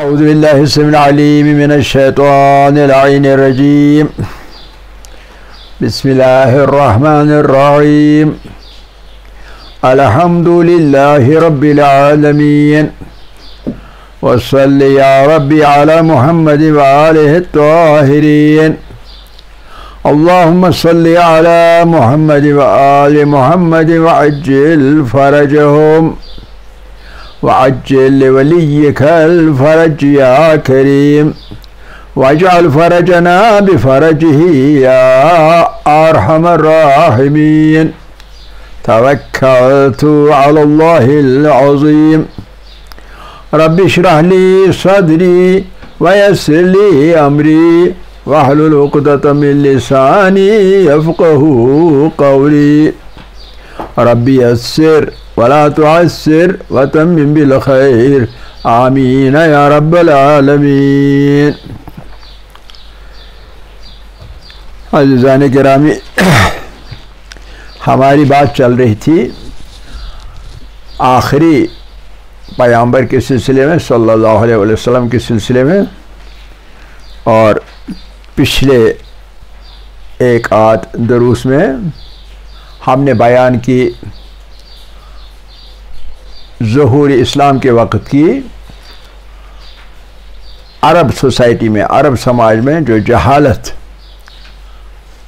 अऊज़ु बिल्लाहि स्समीइल अलीम मिनश शैतानिर रजीम। बिस्मिल्लाहिर रहमानिर रहीम। अल्हम्दुलिल्लाहि रब्बिल आलमीन। वस्सल्ली या रब्बी अला मुहम्मद व आलिहि त्ताहिरीन। अल्लाहुम्मा सल्लि अला मुहम्मद व आलि मुहम्मद व अज्जिल फरजहुम वअज्जिल लिवलिय्यिकल फरज या करीम वजअल फरजना बिफरजिही या अरहमर राहिमीन। तवक्कलतु अलल्लाहिल अज़ीम। रब्बि इश्रह ली सदरी वयस्सिर ली अमरी वहलुल उक़दतम मिन लिसानी यफ़क़हू क़ौली। रब्बि यस्सिर वला तुअस्सिर वतम्मिम बिल खैर आमीन या रब्बल आलमीन। अज़ीज़ान गिरामी, हमारी बात चल रही थी आखिरी पैगंबर के सिलसिले में, सल्लल्लाहु अलैहि वसल्लम के सिलसिले में, और पिछले एक आध दरूस में हमने बयान की ज़ुहूर इस्लाम के वक़्त की अरब सोसाइटी में, अरब समाज में जो जहालत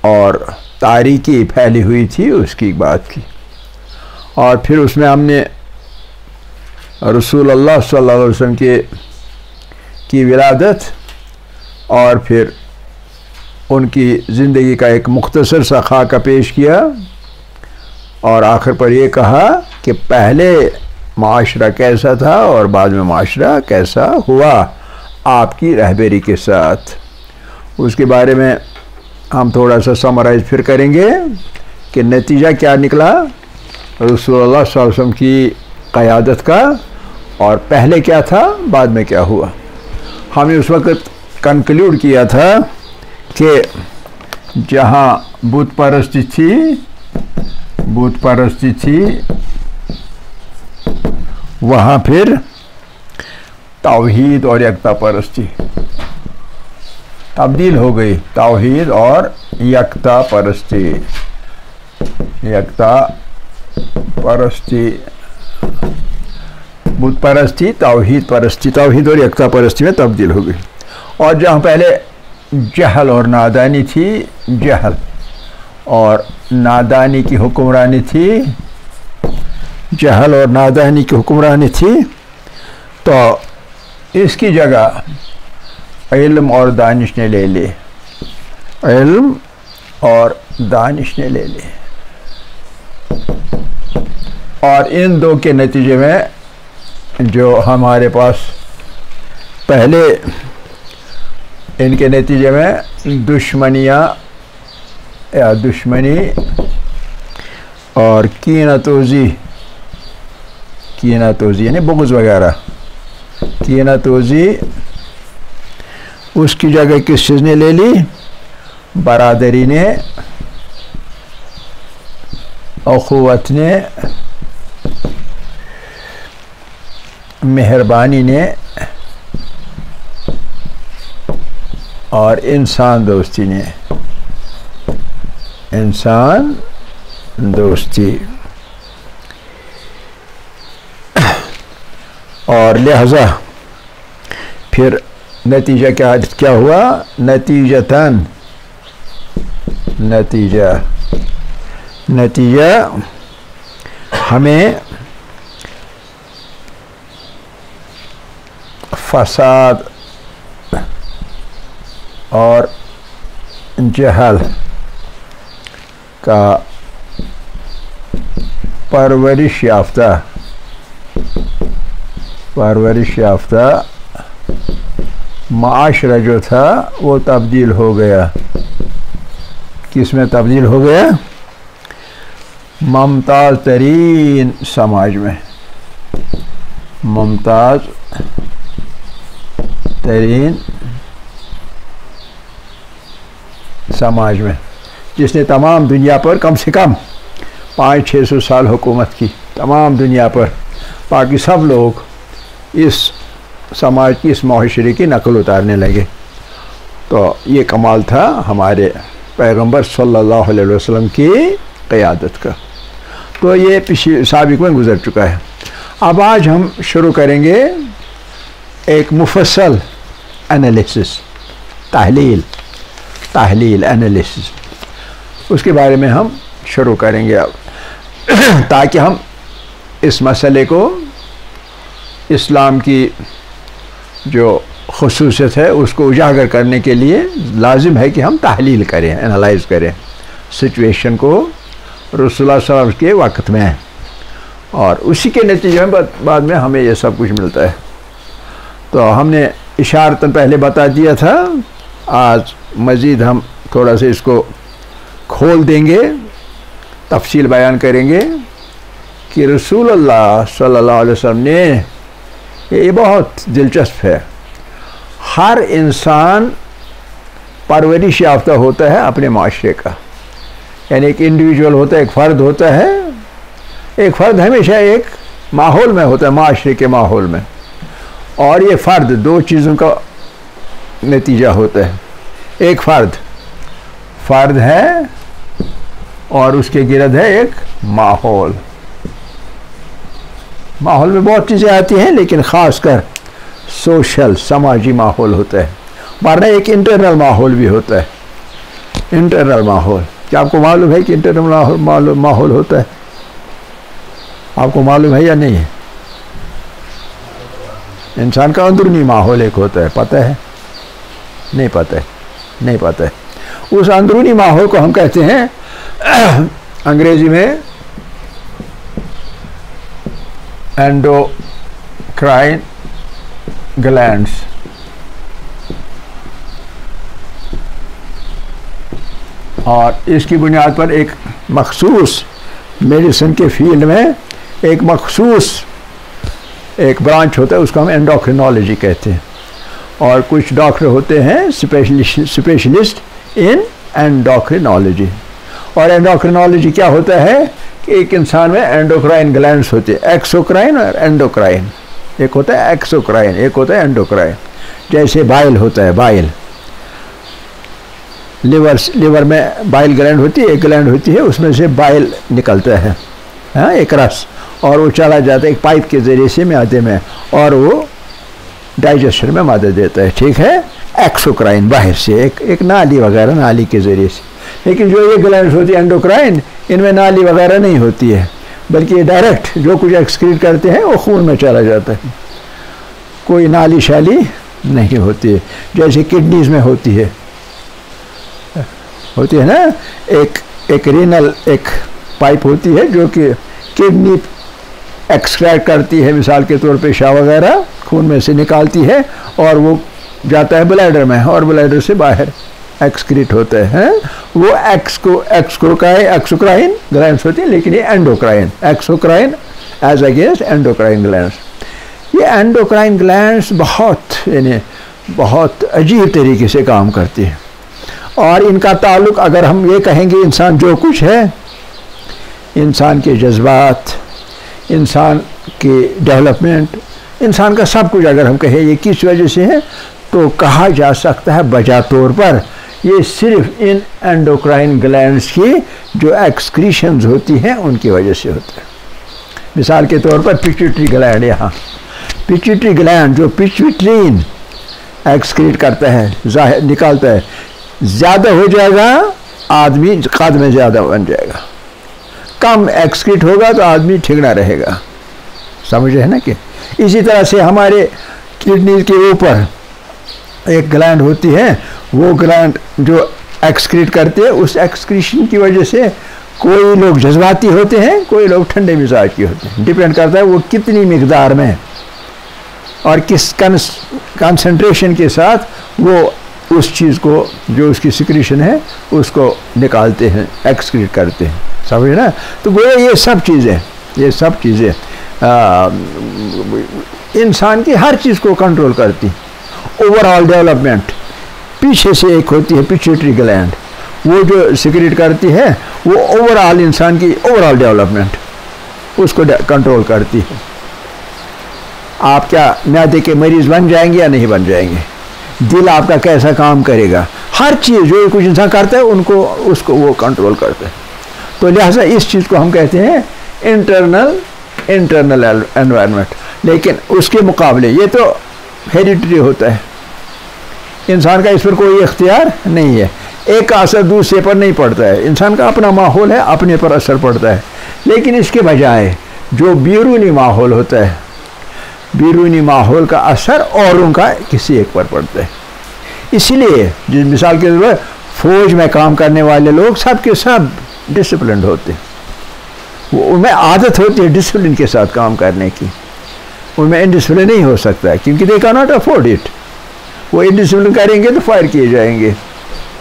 और तारीकी फैली हुई थी उसकी बात की। और फिर उसमें हमने रसूलुल्लाह सल्लल्लाहु अलैहि वसल्लम की विलादत और फिर उनकी ज़िंदगी का एक मुख्तसर सा खाका पेश किया और आखिर पर यह कहा कि पहले माशरा कैसा था और बाद में माशरा कैसा हुआ आपकी रहबरी के साथ। उसके बारे में हम थोड़ा सा समराइज फिर करेंगे कि नतीजा क्या निकला रसूलुल्लाह सल्लल्लाहु अलैहि वसल्लम की क़यादत का, और पहले क्या था बाद में क्या हुआ। हमने उस वक़्त कंक्लूड किया था कि जहाँ बुत परस्ती थी वहाँ फिर तौहीद और यकता परस्ती तब्दील हो गई। तौहीद और यकता परस्ती, बुत परस्ती तौहीद परस्ती, तौहीद और यकता परस्ती में तब्दील हो गई। और जहाँ पहले जहल और नादानी थी, जहल और नादानी की हुक्मरानी थी, जहल और नादानी की हुक्मरानी थी, तो इसकी जगह इल्म और दानिश ने ले ली, इल्म और दानिश ने ले ली। और इन दो के नतीजे में जो हमारे पास पहले, इनके नतीजे में दुश्मनी और कीनतोज़ी यानी बुग़्ज़ वगैरह, कीनतोज़ी उसकी जगह किस चीज़ ने ले ली? बरादरी ने, अख़ुवत ने, मेहरबानी ने और इंसान दोस्ती ने, इंसान दोस्ती। और लिहाजा फिर नतीजा क्या हुआ? नतीजा हमें फसाद और जहल का परवरिश याफ्ता माशरा जो था वो तब्दील हो गया। किस में तब्दील हो गया? मुमताज़ तरीन समाज में, मुमताज़ तरीन समाज में, जिसने तमाम दुनिया पर कम से कम 500-600 साल हुकूमत की, तमाम दुनिया पर। बाकी सब लोग इस समाज की, इस माशरे की नकल उतारने लगे। तो ये कमाल था हमारे पैगंबर सल्लल्लाहु अलैहि वसल्लम की क़यादत का। तो ये पिछले साबिक़ में गुज़र चुका है। अब आज हम शुरू करेंगे एक मुफस्सल एनालिसिस, तहलील एनालिसिस, उसके बारे में हम शुरू करेंगे अब ताकि हम इस मसले को, इस्लाम की जो ख़ुसूसियत है उसको उजागर करने के लिए लाजिम है कि हम तहलील करें, एनालाइज करें सिचुएशन को रसूलुल्लाह सल्लल्लाहु अलैहि वसल्लम के वक्त में, और उसी के नतीजे में बाद में हमें ये सब कुछ मिलता है। तो हमने इशारतन पहले बता दिया था, आज मज़ीद हम थोड़ा सा इसको खोल देंगे, तफसील बयान करेंगे कि रसूलुल्लाह सल्लल्लाहु अलैहि वसल्लम ने, ये बहुत दिलचस्प है, हर इंसान परवरिश याफ्ता होता है अपने माशरे का, यानी एक इंडिविजुअल होता है, एक फ़र्द होता है, एक फ़र्द हमेशा एक माहौल में होता है, माशरे के माहौल में, और ये फ़र्द दो चीज़ों का नतीजा होता है। एक फ़र्द है और उसके गिरद है एक माहौल। माहौल में बहुत चीज़ें आती हैं, लेकिन ख़ासकर सोशल, समाजी माहौल होता है, वरना एक इंटरनल माहौल भी होता है। इंटरनल माहौल, क्या आपको मालूम है कि इंटरनल माहौल होता है? आपको मालूम है या नहीं है? इंसान का अंदरूनी माहौल एक होता है, पता है? नहीं पता है, नहीं पता है। उस अंदरूनी माहौल को हम कहते हैं अंग्रेजी में एंडोक्राइन ग्लैंड्स। और इसकी बुनियाद पर एक मखसूस मेडिसिन के फील्ड में एक मखसूस एक ब्रांच होता है, उसको हम एंडोक्रिनोलॉजी कहते हैं, और कुछ डॉक्टर होते हैं स्पेशलिस्ट इन एंडोक्रिनोलॉजी। और एंडोक्रिनोलॉजी क्या होता है कि एक इंसान में एंडोक्राइन ग्लैंड्स होते हैं, एक्सोक्राइन और एंडोक्राइन। एक होता है एक्सोक्राइन, एक होता है एंडोक्राइन। जैसे बाइल होता है, बाइल लिवर में बाइल ग्लैंड होती है, एक ग्लैंड होती है, उसमें से बाइल निकलता है, हाँ, एक रस, और वो चला जाता है एक पाइप के ज़रिए से मैदे में, और वो डाइजेशन में मदद देता है, ठीक है। एक्सोक्राइन बाहर से एक नाली वगैरह, नाली के ज़रिए से। लेकिन जो ये ग्लैंड्स होती है एंडोक्राइन, इनमें नाली वगैरह नहीं होती है, बल्कि ये डायरेक्ट जो कुछ एक्सक्रीट करते हैं वो खून में चला जाता है, कोई नाली शाली नहीं होती है, जैसे किडनीज में होती है ना, एक रीनल एक पाइप होती है जो कि किडनी एक्सट्रैक्ट करती है, मिसाल के तौर पे पेशाब वगैरह खून में से निकालती है, और वो जाता है ब्लैडर में, और ब्लैडर से बाहर एक्सक्रीट होता है। वो एक्सोक्राइन ग्लैंड्स होती है, लेकिन ये endocrine, exocrine as against endocrine glands. ये एंडोक्राइन ग्लैंड्स बहुत अजीब तरीके से काम करती है, और इनका ताल्लुक, अगर हम ये कहेंगे इंसान जो कुछ है, इंसान के जज्बात, इंसान के डेवलपमेंट, इंसान का सब कुछ अगर हम कहें ये किस वजह से है, तो कहा जा सकता है बजा तौर पर ये सिर्फ इन एंडोक्राइन ग्लैंड्स की जो एक्सक्रीशंस होती हैं उनकी वजह से होता है। मिसाल के तौर पर पिट्यूटरी ग्लैंड, यहाँ पिट्यूटरी ग्लैंड जो पिट्यूटरीन एक्सक्रीट करता है, जाहिर निकालता है, ज़्यादा हो जाएगा आदमी कद में ज़्यादा बन जाएगा, कम एक्सक्रीट होगा तो आदमी ठीक ना रहेगा, समझे है ना। कि इसी तरह से हमारे किडनी के ऊपर एक ग्लैंड होती है, वो ग्लैंड जो एक्सक्रीट करते हैं, उस एक्सक्रीशन की वजह से कोई लोग जज्बाती होते हैं, कोई लोग ठंडे मिजाज के होते हैं, डिपेंड करता है वो कितनी मिकदार में और किस कंसंट्रेशन के साथ वो उस चीज़ को, जो उसकी सिक्रीशन है, उसको निकालते हैं, एक्सक्रीट करते हैं, समझे ना। तो वो ये सब चीज़ें इंसान की हर चीज़ को कंट्रोल करती। ओवरऑल डेवलपमेंट पीछे से एक होती है पिट्यूटरी ग्लैंड, वो जो सिक्रीट करती है, वो ओवरऑल इंसान की ओवरऑल डेवलपमेंट उसको कंट्रोल करती है। आप क्या मैदे के मरीज बन जाएंगे या नहीं बन जाएंगे, दिल आपका कैसा काम करेगा, हर चीज़ जो कुछ इंसान करता है उनको उसको वो कंट्रोल करता है। तो लिहाजा इस चीज़ को हम कहते हैं इंटरनल एनवायरनमेंट। लेकिन उसके मुकाबले ये तो हेरिडिटरी होता है, इंसान का इस पर कोई इख्तियार नहीं है, एक का असर दूसरे पर नहीं पड़ता है, इंसान का अपना माहौल है, अपने पर असर पड़ता है। लेकिन इसके बजाय जो बैरूनी माहौल होता है, बैरूनी माहौल का असर औरों का किसी एक पर पड़ता है। इसलिए जिस मिसाल के तौर पर फौज में काम करने वाले लोग सब के सब डिसिप्लिन होते हैं, वो उनमें आदत होती है डिसिप्लिन के साथ काम करने की, उनमें इनडिसिप्लिन नहीं हो सकता है क्योंकि they can not afford it. वो इनडिसिप्लिन करेंगे तो फायर किए जाएंगे,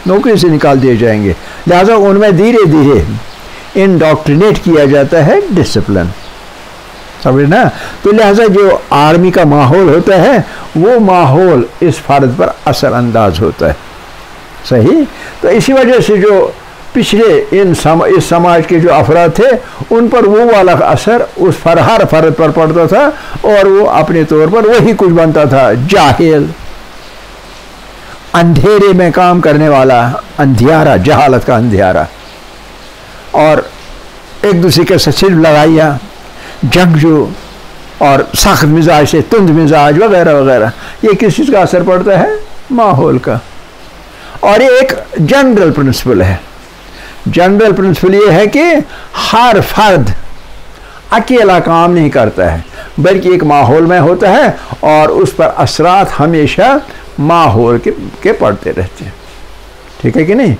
नौकरी से निकाल दिए जाएंगे। लिहाजा उनमें धीरे धीरे इंडोक्ट्रिनेट किया जाता है डिसिप्लिन, समझ ना। तो लिहाजा जो आर्मी का माहौल होता है वो माहौल इस फर्द पर असरअंदाज होता है, सही। तो इसी वजह से जो पिछले इस समाज के जो अफराद थे उन पर वो वाला असर उस हर फर्द पर पड़ता था और वो अपने तौर पर वही कुछ बनता था, जाहिल, अंधेरे में काम करने वाला, अंधियारा, जहालत का अंधियारा, और एक दूसरे के साथ सिर्फ लड़ाइयाँ, जंगजू और सख्त मिजाज से तुंद मिजाज वगैरह वगैरह, ये किस चीज़ का असर पड़ता है, माहौल का। और ये एक जनरल प्रिंसिपल है। जनरल प्रिंसिपल ये है कि हर फर्द अकेला काम नहीं करता है बल्कि एक माहौल में होता है और उस पर असरात हमेशा माहौल के पड़ते रहते हैं, ठीक है कि नहीं।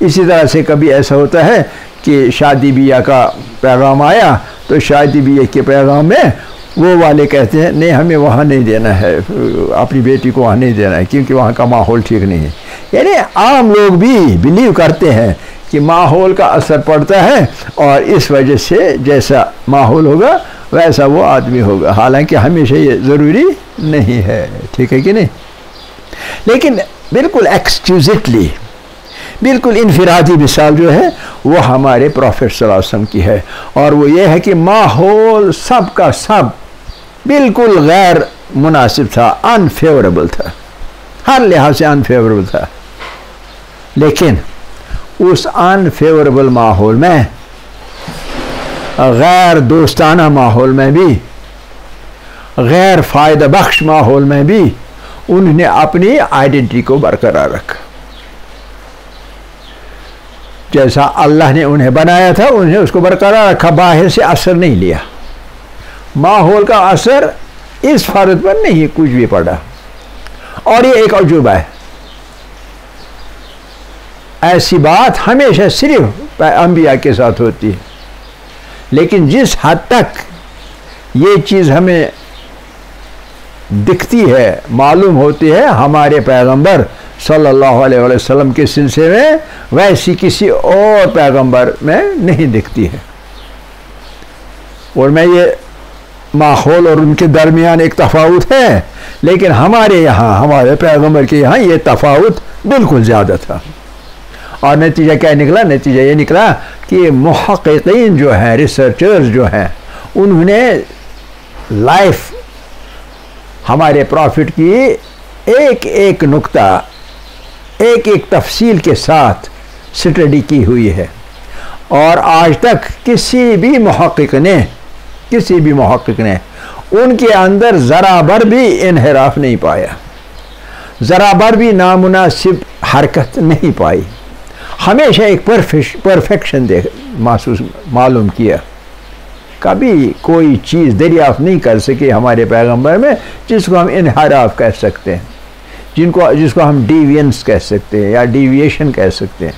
इसी तरह से कभी ऐसा होता है कि शादी बियाह का पैगाम आया तो शादी बियाह के पैगाम में वो वाले कहते हैं नहीं हमें वहाँ नहीं देना है, अपनी बेटी को वहाँ नहीं देना है क्योंकि वहाँ का माहौल ठीक नहीं है। यानी आम लोग भी बिलीव करते हैं कि माहौल का असर पड़ता है और इस वजह से जैसा माहौल होगा वैसा वो आदमी होगा, हालांकि हमेशा ये ज़रूरी नहीं है, ठीक है कि नहीं। लेकिन बिल्कुल एक्सक्यूजिटली, बिल्कुल इनफिरादी मिसाल जो है वो हमारे प्रॉफेट सल्लल्लाहु अलैहि वसल्लम की है, और वो ये है कि माहौल सब का सब बिल्कुल गैर मुनासिब था, अनफेवरेबल था, हर लिहाज से अनफेवरेबल था। लेकिन उस अनफेवरेबल माहौल में, गैर दोस्ताना माहौल में भी, गैर फ़ायदा बख्श माहौल में भी उन्होंने अपनी आइडेंटिटी को बरकरार रखा। जैसा अल्लाह ने उन्हें बनाया था उन्हें उसको बरकरार रखा, बाहर से असर नहीं लिया, माहौल का असर इस फर्द पर नहीं कुछ भी पड़ा। और ये एक अजूबा है, ऐसी बात हमेशा सिर्फ अंबिया के साथ होती है। लेकिन जिस हद तक ये चीज़ हमें दिखती है, मालूम होती है हमारे पैगंबर सल्लल्लाहु अलैहि वसल्लम के सिलसिले में, वैसी किसी और पैगंबर में नहीं दिखती है। और मैं ये माहौल और उनके दरमियान एक तफावत है, लेकिन हमारे यहाँ, हमारे पैगंबर के यहाँ ये तफावत बिल्कुल ज़्यादा था। और नतीजा क्या निकला? नतीजा ये निकला कि मुहक्किकीन जो हैं, रिसर्चर्स जो हैं, उन्होंने लाइफ हमारे प्रॉफिट की एक एक नुक्ता, एक एक तफसील के साथ स्टडी की हुई है, और आज तक किसी भी मुहक्किक ने उनके अंदर ज़रा भर भी इन्हिराफ नहीं पाया, ज़रा भर भी नामुनासिब हरकत नहीं पाई, हमेशा एक परफेक्शन महसूस मालूम किया। कभी कोई चीज़ दरियाफ्त नहीं कर सके हमारे पैगंबर में जिसको हम इन्हिराफ कह सकते हैं, जिसको हम डिवियंस कह सकते हैं या डिविएशन कह सकते हैं,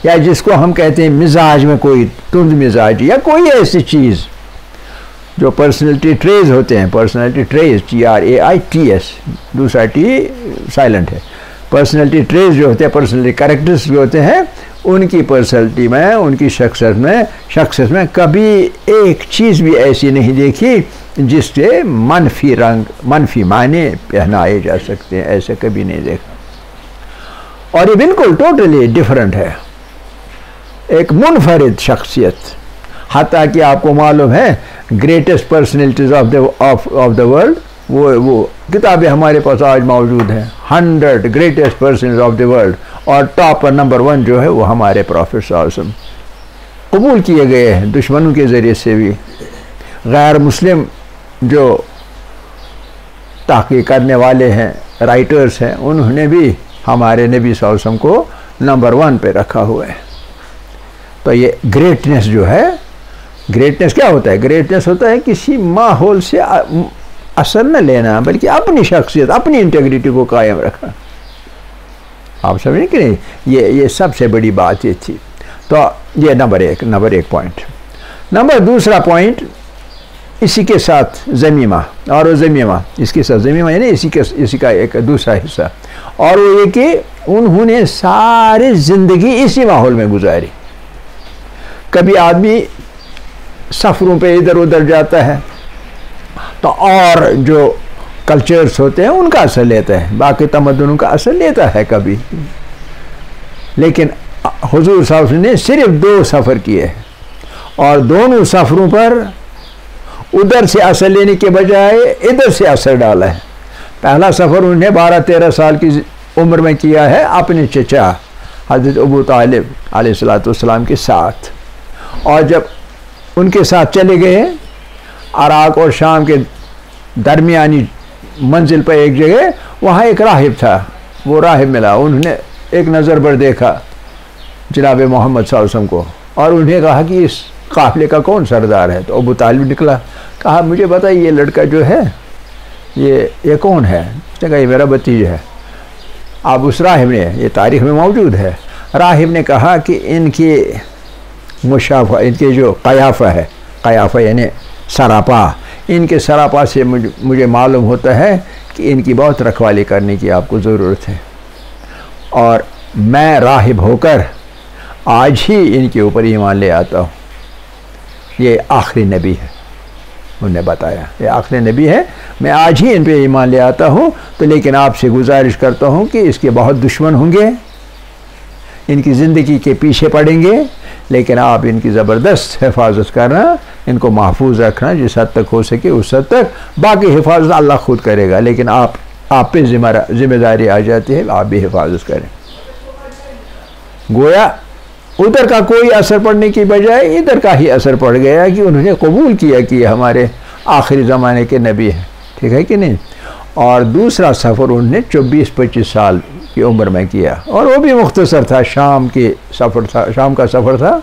या जिसको हम कहते हैं मिजाज में कोई तुंद मिजाज या कोई ऐसी चीज़ जो पर्सनैलिटी ट्रेज होते हैं, पर्सनैलिटी ट्रेज TRAITS, दूसरा T साइलेंट है। पर्सनैलिटी ट्रेज जो होते हैं, पर्सनैलिटी कैरेक्टर्स जो होते हैं, उनकी पर्सनैलिटी में, उनकी शख्सियत में कभी एक चीज़ भी ऐसी नहीं देखी जिससे मनफी रंग, मनफी माने पहनाए जा सकते हैं, ऐसे कभी नहीं देखा। और ये बिल्कुल टोटली डिफरेंट है, एक मुनफरिद शख्सियत। हत्ता कि आपको मालूम है greatest personalities of the world, वो किताबें हमारे पास आज मौजूद हैं, 100 greatest personalities of the world, और टॉप नंबर 1 जो है वो हमारे प्रॉफिट सल्लल्लाहु अलैहि वसल्लम कबूल किए गए हैं दुश्मनों के ज़रिए से भी। गैर मुस्लिम जो तहक़ीक़ करने वाले हैं, राइटर्स हैं, उन्होंने भी हमारे नबी सल्लल्लाहु अलैहि वसल्लम को नंबर 1 पे रखा हुआ है। तो ये ग्रेटनेस जो है, ग्रेटनेस क्या होता है? ग्रेटनेस होता है किसी माहौल से असर न लेना, बल्कि अपनी शख्सियत, अपनी इंटेग्रिटी को कायम रखना। आप समझें कि नहीं? ये सबसे बड़ी बात ये थी। तो ये नंबर एक पॉइंट। नंबर दूसरा पॉइंट इसी के साथ ज़मीमा, और वो ज़मीमा इसके साथ ज़मीमा यानी इसी का एक दूसरा हिस्सा, और वो ये कि उन्होंने सारी ज़िंदगी इसी माहौल में गुजारी। कभी आदमी सफ़रों पे इधर उधर जाता है तो और जो कल्चर्स होते हैं उनका असर लेता है, बाकी तमद्दुनों का असर लेता है कभी, लेकिन हुजूर साहब ने सिर्फ 2 सफ़र किए हैं और दोनों सफ़रों पर उधर से असर लेने के बजाय इधर से असर डाला है। पहला सफ़र उन्हें 12-13 साल की उम्र में किया है अपने चचा हज़रत अबू तालिब अलैहिस्सलाम के साथ, और जब उनके साथ चले गए इराक़ और शाम के दरमियानी मंजिल पर एक जगह, वहाँ एक राहिब था। वो राहिब मिला, उन्होंने एक नज़र पर देखा जनाब मोहम्मद सल्लल्लाहु अलैहि वसल्लम को, और उन्हें कहा कि इस काफ़िले का कौन सरदार है? तो अबू तालिब निकला, कहा मुझे बताइए ये लड़का जो है ये कौन है? उसने कहा ये मेरा भतीजा है। अब उस राहिब ने, ये तारीख़ में मौजूद है, राहिब ने कहा कि इनकी मुशाफा, इनके जो क़याफ़ा है, क़याफ़ा यानी सरापा, इनके सरापा से मुझे मालूम होता है कि इनकी बहुत रखवाली करने की आपको ज़रूरत है, और मैं राहिब होकर आज ही इनके ऊपर ईमान ले आता हूँ। ये आखिरी नबी है, उन्होंने बताया ये आखिरी नबी है, मैं आज ही इन पे ईमान ले आता हूँ। तो लेकिन आपसे गुजारिश करता हूँ कि इसके बहुत दुश्मन होंगे, इनकी ज़िंदगी के पीछे पड़ेंगे, लेकिन आप इनकी ज़बरदस्त हिफाजत करना, इनको महफूज रखना जिस हद तक हो सके उस हद तक, बाकी हिफाजत अल्लाह खुद करेगा, लेकिन आप पे जिम्मेदारी आ जाती है, आप भी हिफाजत करें। गोया उधर का कोई असर पड़ने की बजाय इधर का ही असर पड़ गया कि उन्होंने कबूल किया कि ये हमारे आखिरी ज़माने के नबी हैं, ठीक है कि नहीं। और दूसरा सफ़र उन्होंने 24-25 साल की उम्र में किया, और वो भी मुख्तसर था, शाम का सफ़र था,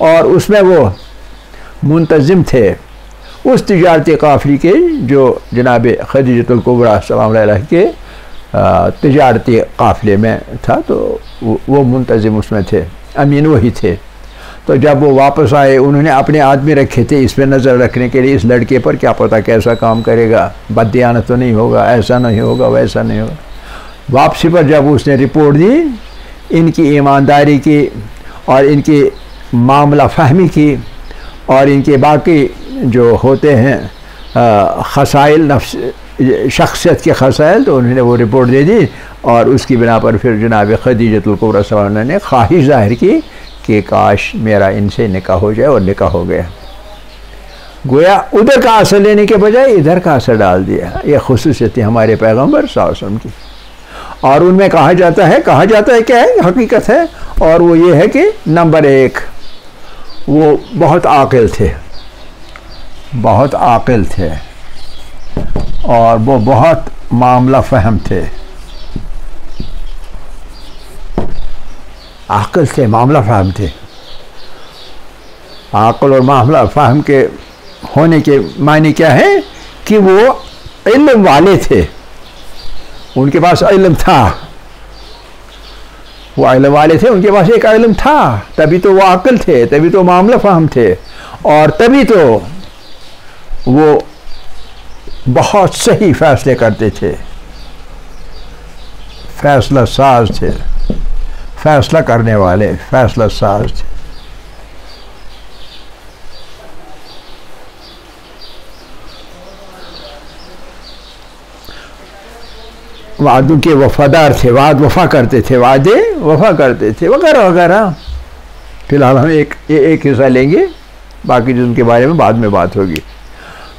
और उसमें वो मुंतज़िम थे उस तिजारती काफ़िले के जो जनाब खदीजतुल कुबरा सलाम अलैहा के तिजारती काफ़िले में था, तो वो मुंतज़िम उसमें थे, अमीन वही थे। तो जब वो वापस आए, उन्होंने अपने आदमी रखे थे इस पर नज़र रखने के लिए, इस लड़के पर, क्या पता कैसा काम करेगा, बददियानत तो नहीं होगा, ऐसा नहीं होगा, वैसा नहीं होगा। वापसी पर जब उसने रिपोर्ट दी इनकी ईमानदारी की और इनकी मामला फहमी की और इनके बाकी जो होते हैं खसाइल, नफ्स शख्सियत के खसाइल, तो उन्होंने वो रिपोर्ट दे दी, और उसकी बिना पर फिर जनाब खदीजतुल कुबरा सल्लल्लाहु अलैहा ने ख्वाहिश ज़ाहिर की कि काश मेरा इनसे निकाह हो जाए, और निकाह हो गया। गोया उधर का असर लेने के बजाय इधर का असर डाल दिया। यह खुसूसियत हमारे पैगम्बर सल्लल्लाहु अलैहि वसल्लम की, और उनमें कहा जाता है क्या है, हकीकत है, और वो ये है कि नंबर 1 वो बहुत आकिल थे, बहुत आकिल थे, और वो बहुत मामला फहम थे, आकिल थे, मामला फहम थे। आकिल और मामला फहम के होने के मायने क्या है कि वो इल्म वाले थे, उनके पास इल्म था, वो इल्म वाले थे, उनके पास एक इल्म था, तभी तो वो आकिल थे, तभी तो मामला फहम थे, और तभी तो वो बहुत सही फैसले करते थे, फैसला साज थे, फैसला करने वाले, फैसला साज थे। वादों के वफादार थे, वफा करते थे, वादे वफा करते थे, वगैरह वगैरह। फिलहाल हम एक हिस्सा लेंगे, बाकी जिनके बारे में बाद में बात होगी।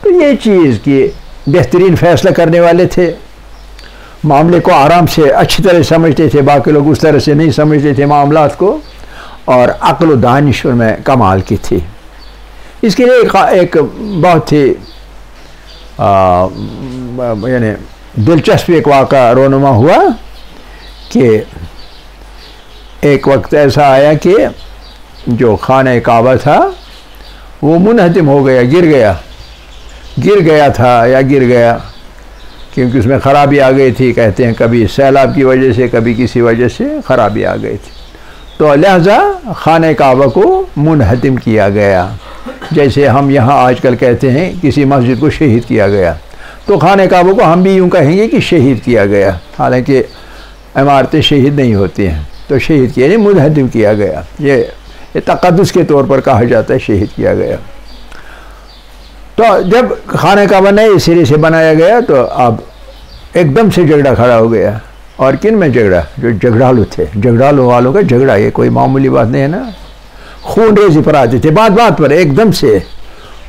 तो ये चीज़ कि बेहतरीन फ़ैसला करने वाले थे, मामले को आराम से अच्छी तरह समझते थे, बाकी लोग उस तरह से नहीं समझते थे मामलात को, और अक्ल व दानिश में कमाल की थी। इसके लिए एक बहुत ही यानी दिलचस्प एक वाक़ा रोनुमा हुआ कि एक वक्त ऐसा आया कि जो खाने काबा था वो मुनहदिम हो गया, गिर गया था या गिर गया, क्योंकि उसमें ख़राबी आ गई थी। कहते हैं कभी सैलाब की वजह से, कभी किसी वजह से ख़राबी आ गई थी, तो लिहाजा खाने काबा को मुनहदिम किया गया। जैसे हम यहाँ आजकल कहते हैं किसी मस्जिद को शहीद किया गया, तो खाने काबा को हम भी यूँ कहेंगे कि शहीद किया गया, हालांकि इमारतें शहीद नहीं होती हैं, तो शहीद किया नहीं, मुनहदिम किया गया। ये तक़द्दुस के तौर पर कहा जाता है, शहीद किया गया। तो जब खाने काबा नए सिरे से बनाया गया तो अब एकदम से झगड़ा खड़ा हो गया। और किन में झगड़ा? जो झगड़ालू थे, झगड़ालू वालों का झगड़ा, ये कोई मामूली बात नहीं है ना। खून रेजी पर आते थे, बात बात पर एकदम से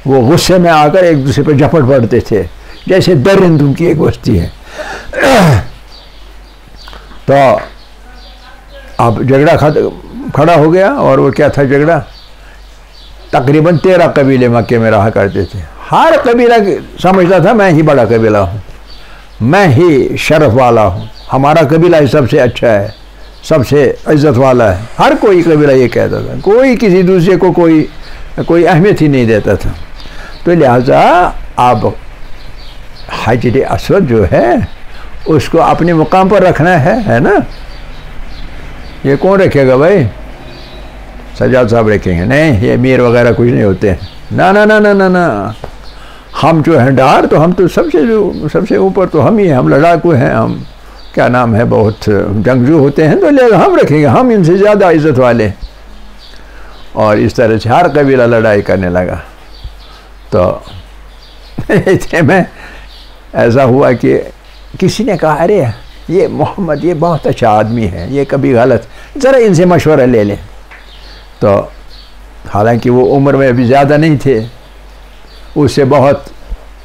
वो गुस्से में आकर एक दूसरे पर झपट पड़ते थे, जैसे दरिंदों की एक बस्ती है। तो अब झगड़ा खड़ा हो गया। और वो क्या था झगड़ा? तकरीबन 13 कबीले मक्के में रहा करते थे। हर कबीला समझता था मैं ही बड़ा कबीला हूँ, मैं ही शरफ वाला हूँ, हमारा कबीला ही सबसे अच्छा है, सबसे इज्जत वाला है। हर कोई कबीला ये कहता था, कोई किसी दूसरे को कोई अहमियत ही नहीं देता था। तो लिहाजा अब हजर अस्वद जो है उसको अपने मुकाम पर रखना है ना। ये कौन रखेगा भाई? सजाद साहब रखेंगे? नहीं, ये मीर वगैरह कुछ नहीं होते हैं। ना ना ना ना ना ना, हम जो हैं डार, तो हम तो सबसे ऊपर तो हम ही हैं, हम लड़ाकू हैं, हम क्या नाम है, बहुत जंगजू होते हैं, तो लिहाजा हम रखेंगे, हम इनसे ज़्यादा इज्जत वाले। और इस तरह से हर कबीला लड़ाई करने लगा। तो इतने में ऐसा हुआ कि किसी ने कहा अरे ये मोहम्मद ये बहुत अच्छा आदमी है, ये कभी गलत, ज़रा इनसे मशवरा ले लें। तो हालांकि वो उम्र में भी ज़्यादा नहीं थे, उससे बहुत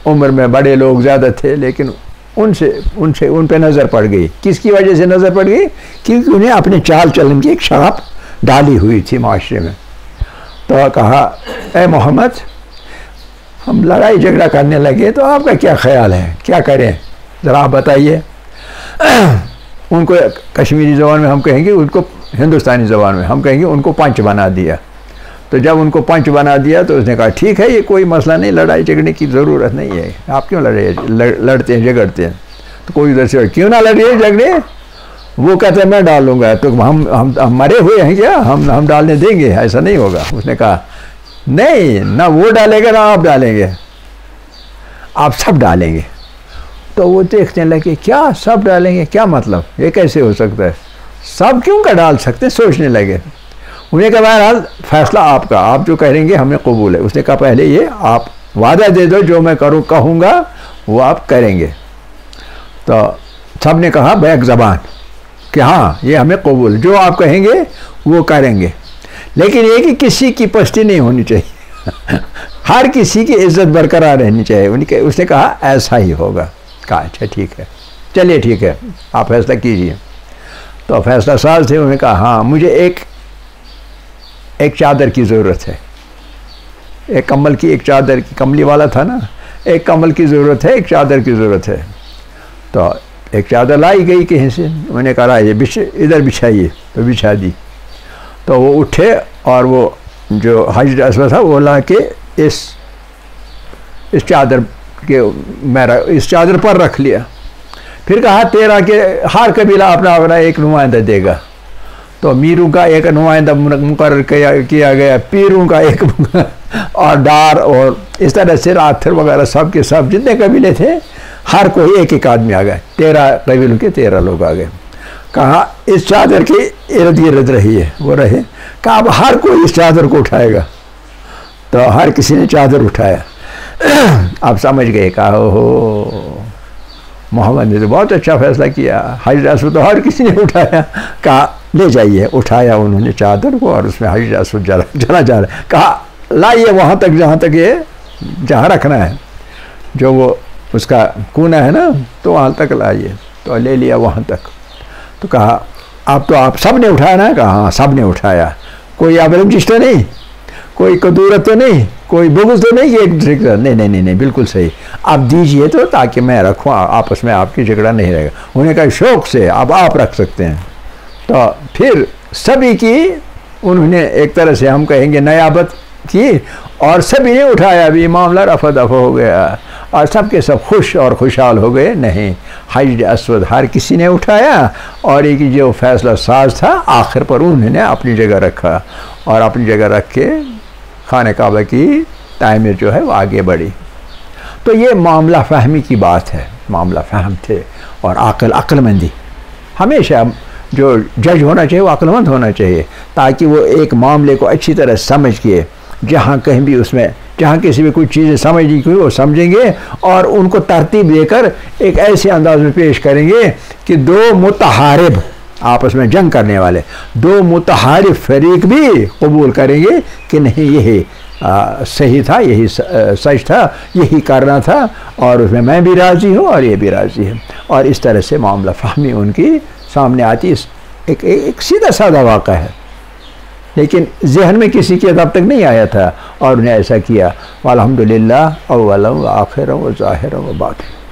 उम्र में बड़े लोग ज़्यादा थे, लेकिन उन पे नज़र पड़ गई। किसकी वजह से नज़र पड़ गई? क्योंकि उन्हें अपने चाल चलन की एक छाप डाली हुई थी माशरे में। तो कहा ए मोहम्मद, हम लड़ाई झगड़ा करने लगे, तो आपका क्या ख्याल है, क्या करें, ज़रा आप बताइए। उनको कश्मीरी ज़बान में हम कहेंगे, उनको हिंदुस्तानी ज़बान में हम कहेंगे उनको पंच बना दिया। तो जब उनको पंच बना दिया तो उसने कहा ठीक है, ये कोई मसला नहीं, लड़ाई झगड़ने की ज़रूरत नहीं है, आप क्यों लड़ते हैं झगड़ते हैं। तो कोई उधर से क्यों ना लड़िए झगड़े, वो कहते हैं मैं डालूंगा, तो हम मरे हुए हैं क्या, हम डालने देंगे, ऐसा नहीं होगा। उसने कहा नहीं, ना वो डालेगा ना आप डालेंगे, आप सब डालेंगे। तो वो देखने लगे क्या सब डालेंगे, क्या मतलब, ये कैसे हो सकता है, सब क्यों का डाल सकते, सोचने लगे। उन्हें कहा बहरहाल फैसला आपका, आप जो कहेंगे हमें कबूल है। उसने कहा पहले ये आप वादा दे दो, जो मैं कहूँगा वो आप करेंगे। तो सब ने कहा बैक ज़बान कि हाँ ये हमें कबूल, जो आप कहेंगे वो करेंगे, लेकिन ये कि किसी की पस्ती नहीं होनी चाहिए, हर किसी की इज्जत बरकरार रहनी चाहिए। उसने कहा ऐसा ही होगा। कहा अच्छा ठीक है, चलिए ठीक है, आप फैसला कीजिए। तो फैसला साज थे। उन्होंने कहा हाँ मुझे एक चादर की ज़रूरत है, एक कंबल की, एक चादर की, कमली वाला था ना, एक कंबल की ज़रूरत है, एक चादर की ज़रूरत है। तो एक चादर लाई गई कहीं से, उन्होंने कहा ये इधर बिछाइए, तो बिछा दी। तो वो उठे और वो जो हजर अस्वद था वो ला के इस चादर के मेरा इस चादर पर रख लिया। फिर कहा 13 के हर कबीला अपना अपना एक नुमाइंदा देगा। तो मीरों का एक नुमाइंदा मुकर्रर किया गया, पीरों का एक और डार, और इस तरह से राथर वगैरह सब के सब जितने कबीले थे हर कोई एक एक आदमी आ गए। 13 कबीलों के 13 लोग आ गए। कहा इस चादर के इर्द गिर्द रहिए, वो रहे। कहा अब हर कोई इस चादर को उठाएगा। तो हर किसी ने चादर उठाया। आप समझ गए, कहा ओहो मोहम्मद ने तो बहुत अच्छा फैसला किया। हजर अस्वद तो हर किसी ने उठाया। कहा ले जाइए, उठाया उन्होंने चादर को और उसमें हजर अस्वद चला जा रहा है। कहा लाइए वहाँ तक जहाँ तक ये जहाँ रखना है। जो वो उसका कूना है ना, तो वहाँ तक लाइए। तो ले लिया वहाँ तक। तो कहा आप सब ने उठाया ना? कहा हाँ सब ने उठाया। कोई अबरमजिश तो नहीं, कोई कदूरत तो नहीं, कोई बुग़्ज़ तो नहीं, एक दूसरे के नहीं नहीं नहीं नहीं बिल्कुल सही। आप दीजिए तो ताकि मैं रखूँ, आपस में आपकी झगड़ा नहीं रहेगा। उन्हें कहा शौक़ से अब आप रख सकते हैं। तो फिर सभी की उन्होंने एक तरह से हम कहेंगे नयाबत की, और सभी ने उठाया, भी मामला रफा दफा हो गया और सब के सब खुश और खुशहाल हो गए। नहीं, हजर अस्वद हर किसी ने उठाया, और एक जो फैसला साज था आखिर पर उन्होंने अपनी जगह रखा, और अपनी जगह रख के खाने काबा की तामीर जो है वो आगे बढ़ी। तो ये मामला फ़हमी की बात है, मामला फ़हम थे और अक्लमंदी। हमेशा जो जज होना चाहिए वो अक्लमंद होना चाहिए, ताकि वो एक मामले को अच्छी तरह समझ के, जहाँ कहीं भी उसमें जहाँ किसी भी कुछ चीज़ें समझनी हुई वो समझेंगे, और उनको तरतीब देकर एक ऐसे अंदाज में पेश करेंगे कि दो मुतहारिब आपस में जंग करने वाले दो मुतहारिब फरीक भी कबूल करेंगे कि नहीं यही सही था, यही सच था, यही करना था, और उसमें मैं भी राज़ी हूँ और ये भी राज़ी है। और इस तरह से मामला फ़हमी उनकी सामने आती। एक सीधा साधा वाक़ा है, लेकिन जहन में किसी के तब तक नहीं आया था, और उन्हें ऐसा किया। अल्हम्दुलिल्लाह अव्वलन व आखिरन व ज़ाहिरन व बातिन।